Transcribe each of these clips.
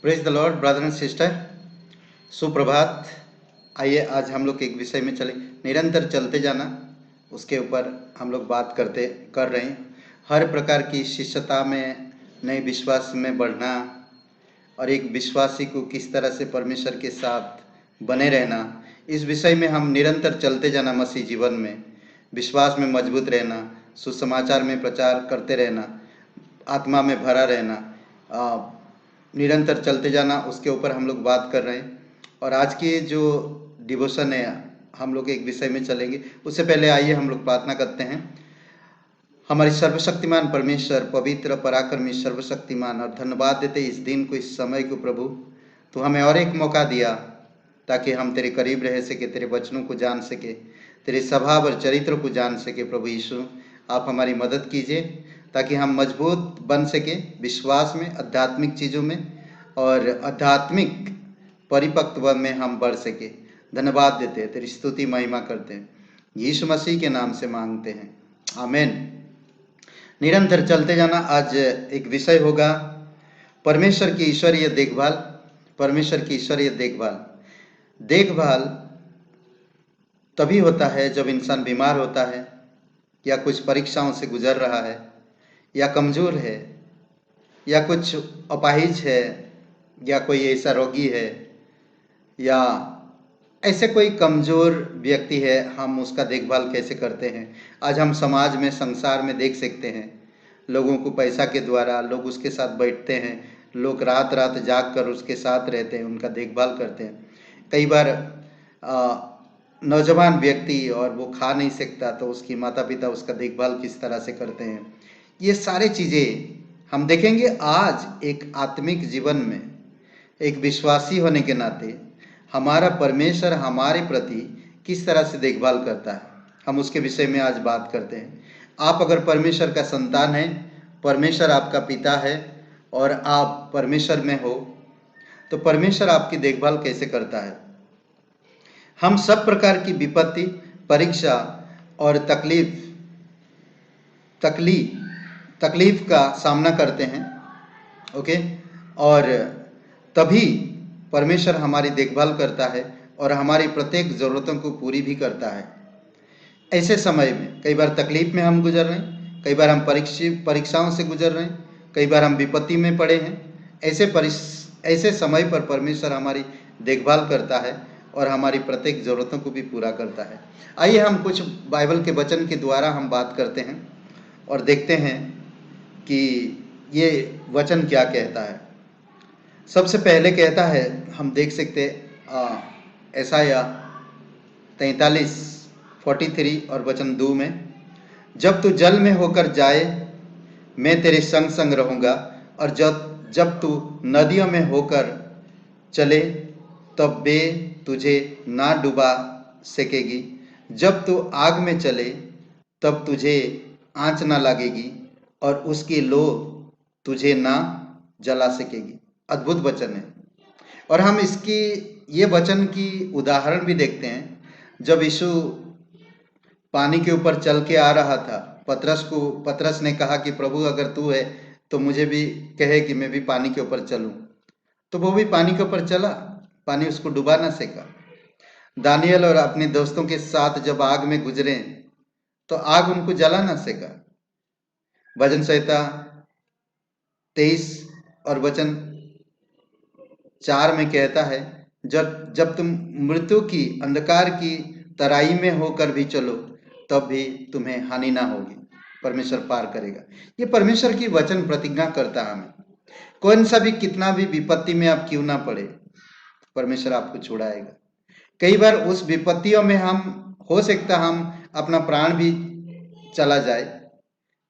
Praise the Lord brother and sister, सुप्रभात। आइए आज हम लोग एक विषय में चले, निरंतर चलते जाना। उसके ऊपर हम लोग बात कर रहे हैं। हर प्रकार की शिष्यता में, नए विश्वास में बढ़ना और एक विश्वासी को किस तरह से परमेश्वर के साथ बने रहना, इस विषय में हम निरंतर चलते जाना। मसीह जीवन में विश्वास में मजबूत रहना, सुसमाचार में प्रचार करते रहना, आत्मा में भरा रहना, निरंतर चलते जाना, उसके ऊपर हम लोग बात कर रहे हैं। और आज की जो डिवोशन है, हम लोग एक विषय में चलेंगे। उससे पहले आइए हम लोग प्रार्थना करते हैं। हमारे सर्वशक्तिमान परमेश्वर, पवित्र पराक्रमी सर्वशक्तिमान, और धन्यवाद देते इस दिन को, इस समय को। प्रभु तो हमें और एक मौका दिया ताकि हम तेरे करीब रह सके, तेरे वचनों को जान सके, तेरे स्वभाव और चरित्र को जान सके। प्रभु यीशु, आप हमारी मदद कीजिए ताकि हम मजबूत बन सके विश्वास में, आध्यात्मिक चीज़ों में और आध्यात्मिक परिपक्व में हम बढ़ सके। धन्यवाद देते हैं, तेरी स्तुति महिमा करते हैं, यीशु मसीह के नाम से मांगते हैं, आमीन। निरंतर चलते जाना आज एक विषय होगा, परमेश्वर की ईश्वरीय देखभाल। परमेश्वर की ईश्वरीय देखभाल तभी होता है जब इंसान बीमार होता है, या कुछ परीक्षाओं से गुजर रहा है, या कमज़ोर है, या कुछ अपाहिज है, या कोई ऐसा रोगी है, या ऐसे कोई कमज़ोर व्यक्ति है। हम उसका देखभाल कैसे करते हैं? आज हम समाज में, संसार में देख सकते हैं, लोगों को पैसा के द्वारा लोग उसके साथ बैठते हैं, लोग रात रात जाग कर उसके साथ रहते हैं, उनका देखभाल करते हैं। कई बार नौजवान व्यक्ति और वो खा नहीं सकता तो उसकी माता पिता उसका देखभाल किस तरह से करते हैं। ये सारी चीज़ें हम देखेंगे। आज एक आत्मिक जीवन में, एक विश्वासी होने के नाते, हमारा परमेश्वर हमारे प्रति किस तरह से देखभाल करता है, हम उसके विषय में आज बात करते हैं। आप अगर परमेश्वर का संतान हैं, परमेश्वर आपका पिता है और आप परमेश्वर में हो, तो परमेश्वर आपकी देखभाल कैसे करता है? हम सब प्रकार की विपत्ति, परीक्षा और तकलीफ का सामना करते हैं, ओके। और तभी परमेश्वर हमारी देखभाल करता है और हमारी प्रत्येक ज़रूरतों को पूरी भी करता है। ऐसे समय में कई बार तकलीफ में हम गुजर रहे हैं, कई बार हम परीक्षाओं से गुजर रहे हैं, कई बार हम विपत्ति में पड़े हैं। ऐसे समय पर परमेश्वर हमारी देखभाल करता है और हमारी प्रत्येक ज़रूरतों को भी पूरा करता है। आइए हम कुछ बाइबल के वचन के द्वारा हम बात करते हैं और देखते हैं कि ये वचन क्या कहता है। सबसे पहले कहता है, हम देख सकते यशायाह 43 और वचन 2 में, जब तू जल में होकर जाए मैं तेरे संग संग रहूँगा, और जब तू नदियों में होकर चले तब वे तुझे ना डुबा सकेगी। जब तू आग में चले तब तुझे आँच ना लगेगी, और उसकी लो तुझे ना जला सकेगी। अद्भुत वचन है। और हम ये वचन की उदाहरण भी देखते हैं। जब यीशु पानी के ऊपर चल के आ रहा था, पतरस ने कहा कि प्रभु अगर तू है तो मुझे भी कहे कि मैं भी पानी के ऊपर चलूं। तो वो भी पानी के ऊपर चला, पानी उसको डुबा ना सका। दानियल और अपने दोस्तों के साथ जब आग में गुजरे तो आग उनको जला ना सका। भजन संहिता 23 और वचन 4 में कहता है, जब तुम मृत्यु की अंधकार की तराई में होकर भी चलो तब भी तुम्हें हानि ना होगी, परमेश्वर पार करेगा। ये परमेश्वर की वचन प्रतिज्ञा करता है हमें। कौन सा भी, कितना भी विपत्ति में आप क्यों ना पड़े, परमेश्वर आपको छुड़ाएगा। कई बार उस विपत्तियों में हो सकता हम अपना प्राण भी चला जाए।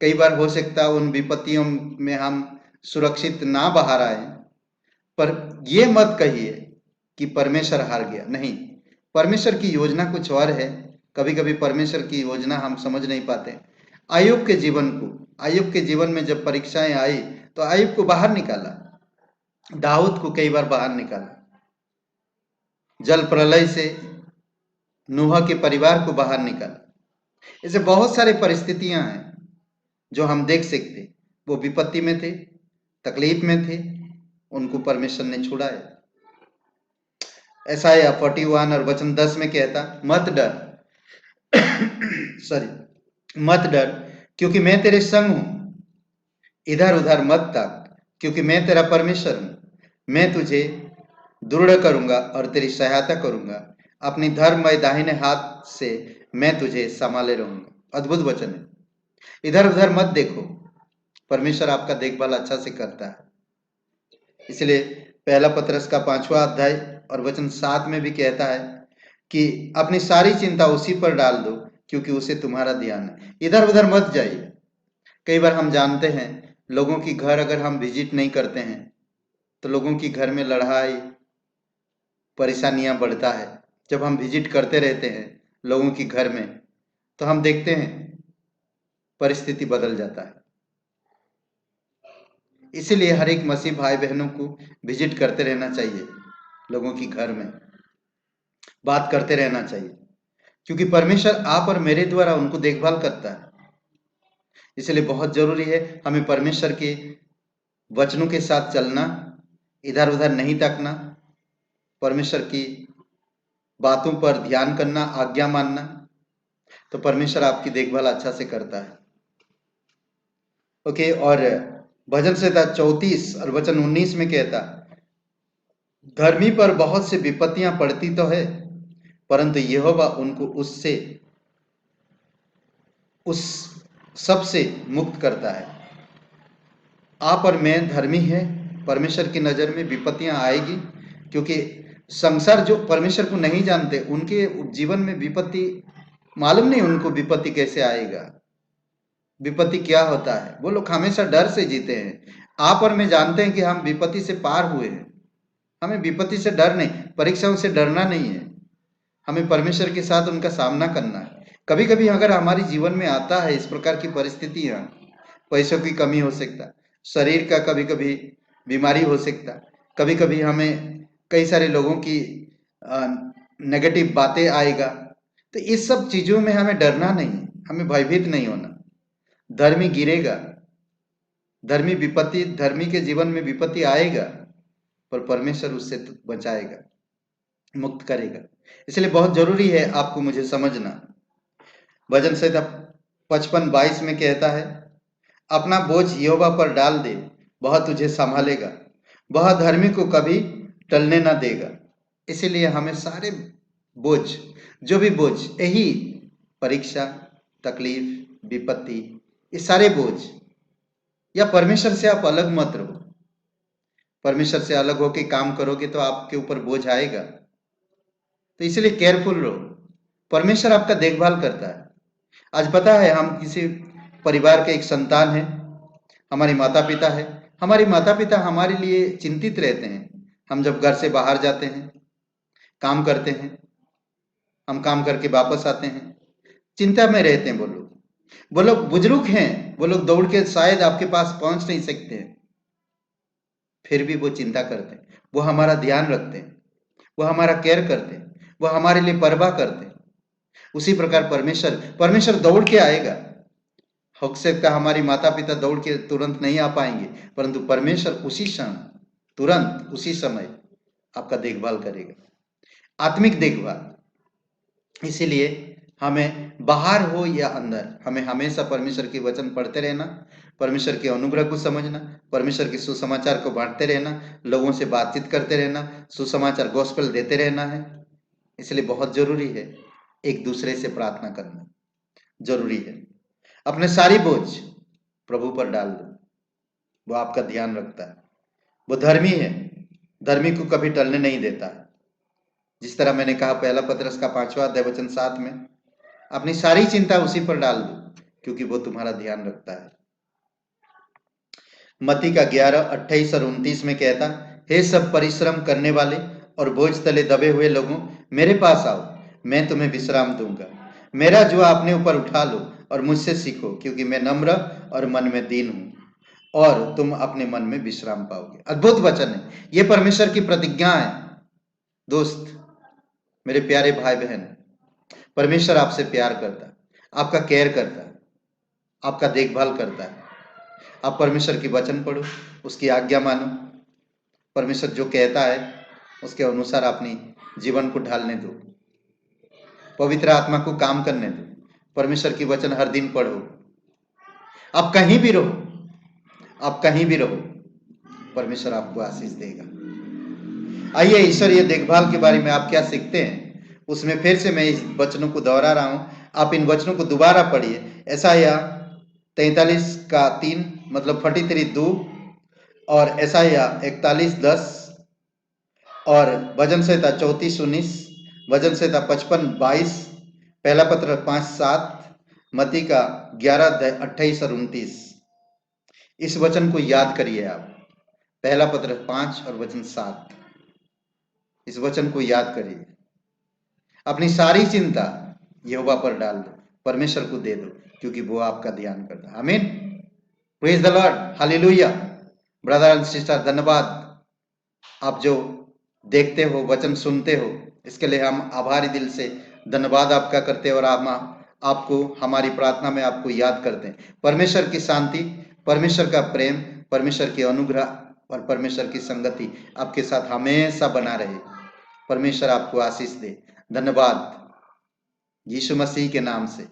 कई बार हो सकता उन विपत्तियों में हम सुरक्षित ना बाहर आए। पर ये मत कहिए कि परमेश्वर हार गया। नहीं, परमेश्वर की योजना कुछ और है। कभी कभी परमेश्वर की योजना हम समझ नहीं पाते। आयुब के जीवन में जब परीक्षाएं आई तो आयुब को बाहर निकाला, दाऊद को कई बार बाहर निकाला, जल प्रलय से नूह के परिवार को बाहर निकाला। ऐसे बहुत सारी परिस्थितियां हैं जो हम देख सकते। वो विपत्ति में थे, तकलीफ में थे, उनको परमेश्वर ने छुड़ाया। यशायाह 41 और वचन 10 में कहता, मत डर सॉरी मत डर, क्योंकि मैं तेरे संग हूं। इधर उधर मत ताक, क्योंकि मैं तेरा परमेश्वर हूं। मैं तुझे दृढ़ करूंगा और तेरी सहायता करूंगा। अपनी धर्ममय दाहिने हाथ से मैं तुझे संभाले रहूंगा। अद्भुत वचन है। इधर उधर मत देखो, परमेश्वर आपका देखभाल अच्छा से करता है। इसलिए पहला पतरस का 5वां अध्याय और वचन 7 में भी कहता है कि अपनी सारी चिंता उसी पर डाल दो, क्योंकि उसे तुम्हारा ध्यान है। इधर उधर मत जाइए। कई बार हम जानते हैं, लोगों की घर अगर हम विजिट नहीं करते हैं तो लोगों की घर में लड़ाई परेशानियां बढ़ता है। जब हम विजिट करते रहते हैं लोगों की घर में तो हम देखते हैं परिस्थिति बदल जाता है। इसीलिए हर एक मसीह भाई बहनों को विजिट करते रहना चाहिए, लोगों की घर में बात करते रहना चाहिए, क्योंकि परमेश्वर आप और मेरे द्वारा उनको देखभाल करता है। इसलिए बहुत जरूरी है हमें परमेश्वर के वचनों के साथ चलना, इधर उधर नहीं ताकना, परमेश्वर की बातों पर ध्यान करना, आज्ञा मानना, तो परमेश्वर आपकी देखभाल अच्छा से करता है। ओके। और भजन संहिता 34 और वचन 19 में कहता, धर्मी पर बहुत सी विपत्तियां पड़ती तो है, परंतु यहोवा उनको उस सबसे मुक्त करता है। आप और मैं धर्मी है, परमेश्वर की नजर में विपत्तियां आएगी, क्योंकि संसार जो परमेश्वर को नहीं जानते उनके जीवन में विपत्ति मालूम नहीं, उनको विपत्ति कैसे आएगा, विपत्ति क्या होता है। वो लोग हमेशा डर से जीते हैं। आप और मैं जानते हैं कि हम विपत्ति से पार हुए हैं। हमें विपत्ति से डर नहीं, परीक्षाओं से डरना नहीं है। हमें परमेश्वर के साथ उनका सामना करना है। कभी कभी अगर हमारे जीवन में आता है इस प्रकार की परिस्थितियां, पैसों की कमी हो सकता, शरीर का कभी कभी बीमारी हो सकता, कभी कभी हमें कई सारे लोगों की नेगेटिव बातें आएगा, तो इस सब चीजों में हमें डरना नहीं, हमें भयभीत नहीं होना। धर्मी गिरेगा, धर्मी के जीवन में विपत्ति आएगा, पर परमेश्वर उससे बचाएगा, मुक्त करेगा। इसलिए बहुत जरूरी है आपको मुझे समझना। भजन संहिता 55:22 में कहता है, अपना बोझ यहोवा पर डाल दे, वह तुझे संभालेगा, वह धर्मी को कभी टलने ना देगा। इसीलिए हमें सारे बोझ, जो भी बोझ, यही परीक्षा, तकलीफ, विपत्ति, ये सारे बोझ, या परमेश्वर से आप अलग मत रहो। परमेश्वर से अलग होकर काम करोगे तो आपके ऊपर बोझ आएगा। तो इसलिए केयरफुल रहो, परमेश्वर आपका देखभाल करता है। आज पता है, हम किसी परिवार के एक संतान है, हमारी माता पिता है, हमारी माता पिता हमारे लिए चिंतित रहते हैं। हम जब घर से बाहर जाते हैं, काम करते हैं, हम काम करके वापस आते हैं, चिंता में रहते हैं। वो लोग बुजुर्ग हैं, वो लोग दौड़ के शायद आपके पास पहुंच नहीं सकते हैं, फिर भी वो चिंता करते हैं, वो हमारा ध्यान रखते हैं, वो हमारा केयर करते हैं, वो हमारे लिए परवाह करते हैं। उसी प्रकार परमेश्वर दौड़ के आएगा। हो सकता है हमारी माता पिता दौड़ के तुरंत नहीं आ पाएंगे, परंतु परमेश्वर उसी क्षण, तुरंत, उसी समय आपका देखभाल करेगा, आत्मिक देखभाल। इसीलिए हमें बाहर हो या अंदर, हमें हमेशा परमेश्वर के वचन पढ़ते रहना, परमेश्वर के अनुग्रह को समझना, परमेश्वर के सुसमाचार को बांटते रहना, लोगों से बातचीत करते रहना, सुसमाचार गॉस्पेल देते रहना है। इसलिए बहुत जरूरी है एक दूसरे से प्रार्थना करना, जरूरी है। अपने सारी बोझ प्रभु पर डाल दो, वो आपका ध्यान रखता है। वो धर्मी है, धर्मी को कभी टलने नहीं देता है। जिस तरह मैंने कहा पहला पतरस का 5वां अध्याय वचन 7 में, अपनी सारी चिंता उसी पर डाल दो, क्योंकि वो तुम्हारा ध्यान रखता है। मत्ती का 11:28 और 29 में कहता, हे सब परिश्रम करने वाले और बोझ तले दबे हुए लोगों, मेरे पास आओ, मैं तुम्हें विश्राम दूंगा। मेरा जुआ अपने ऊपर उठा लो और मुझसे सीखो, क्योंकि मैं नम्र और मन में दीन हूं, और तुम अपने मन में विश्राम पाओगे। अद्भुत वचन है, ये परमेश्वर की प्रतिज्ञा है। दोस्त, मेरे प्यारे भाई बहन, परमेश्वर आपसे प्यार करता है, आपका केयर करता है, आपका देखभाल करता है। आप परमेश्वर की वचन पढ़ो, उसकी आज्ञा मानो, परमेश्वर जो कहता है उसके अनुसार अपनी जीवन को ढालने दो, पवित्र आत्मा को काम करने दो, परमेश्वर की वचन हर दिन पढ़ो। आप कहीं भी रहो, आप कहीं भी रहो, परमेश्वर आपको आशीष देगा। आइए ईश्वरीय देखभाल के बारे में आप क्या सीखते हैं, उसमें फिर से मैं इस वचनों को दोहरा रहा हूं, आप इन वचनों को दोबारा पढ़िए। यशायाह 43:3 मतलब 43:2 और यशायाह 41:10 और भजन संहिता 34:19, भजन संहिता 55:22, पहला पत्र 5:7, मत्ती का 11:28 और 29। इस वचन को याद करिए आप, पहला पत्र 5 और वचन 7, इस वचन को याद करिए। अपनी सारी चिंता यहोवा पर डाल दो, परमेश्वर को दे दो, क्योंकि वो आपका ध्यान करता है। आमीन, praise the Lord, hallelujah. Brother and sister, धन्यवाद। आप जो देखते हो, वचन सुनते हो, इसके लिए हम आभारी दिल से धन्यवाद आपका करते हैं और आपको हमारी प्रार्थना में आपको याद करते हैं। परमेश्वर की शांति, परमेश्वर का प्रेम, परमेश्वर की अनुग्रह और परमेश्वर की संगति आपके साथ हमेशा बना रहे। परमेश्वर आपको आशीष दे। धन्यवाद यीशु मसीह के नाम से,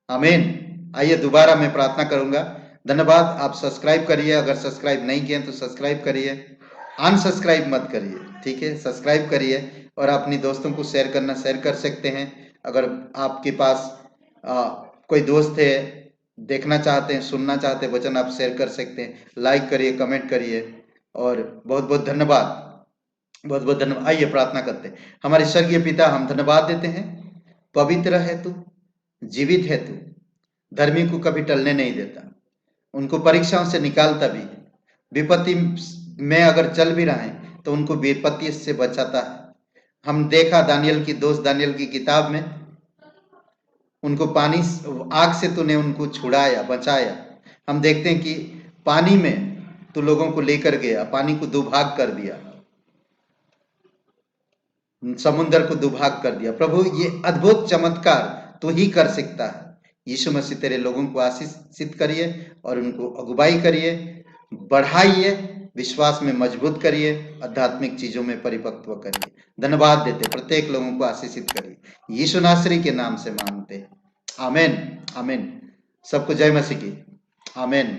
आमीन। आइए दोबारा मैं प्रार्थना करूंगा। धन्यवाद। आप सब्सक्राइब करिए, अगर सब्सक्राइब नहीं किए तो सब्सक्राइब करिए, अनसब्सक्राइब मत करिए, ठीक है, सब्सक्राइब करिए और अपनी दोस्तों को शेयर करना शेयर कर सकते हैं। अगर आपके पास कोई दोस्त है, देखना चाहते हैं, सुनना चाहते हैं वचन, आप शेयर कर सकते हैं। लाइक करिए, कमेंट करिए और बहुत बहुत धन्यवाद, बहुत बहुत धन्यवाद। आइए प्रार्थना करते हैं। हमारे स्वर्गीय पिता, हम धन्यवाद देते हैं, पवित्र है तू, जीवित है तू, धर्मी को कभी टलने नहीं देता, उनको परीक्षाओं से निकालता भी है, विपत्ति में अगर चल भी रहे हैं तो उनको विपत्ति से बचाता है। हम देखा दानियल की, दोस्त दानियल की किताब में, उनको पानी, आग से तूने उनको छुड़ाया, बचाया। हम देखते हैं कि पानी में तू लोगों को लेकर गया, पानी को दो भाग कर दिया, समुद्र को दुभाग कर दिया। प्रभु, ये अद्भुत चमत्कार तू ही कर सकता है। यीशु मसीह तेरे लोगों को आशीषित करिए और उनको अगुवाई करिए, बढ़ाइए, विश्वास में मजबूत करिए, आध्यात्मिक चीजों में परिपक्व करिए। धन्यवाद देते, प्रत्येक लोगों को आशीषित करिए, यीशु नासरी के नाम से मांगते, आमीन, आमीन। सबको जय मसीह की, आमीन।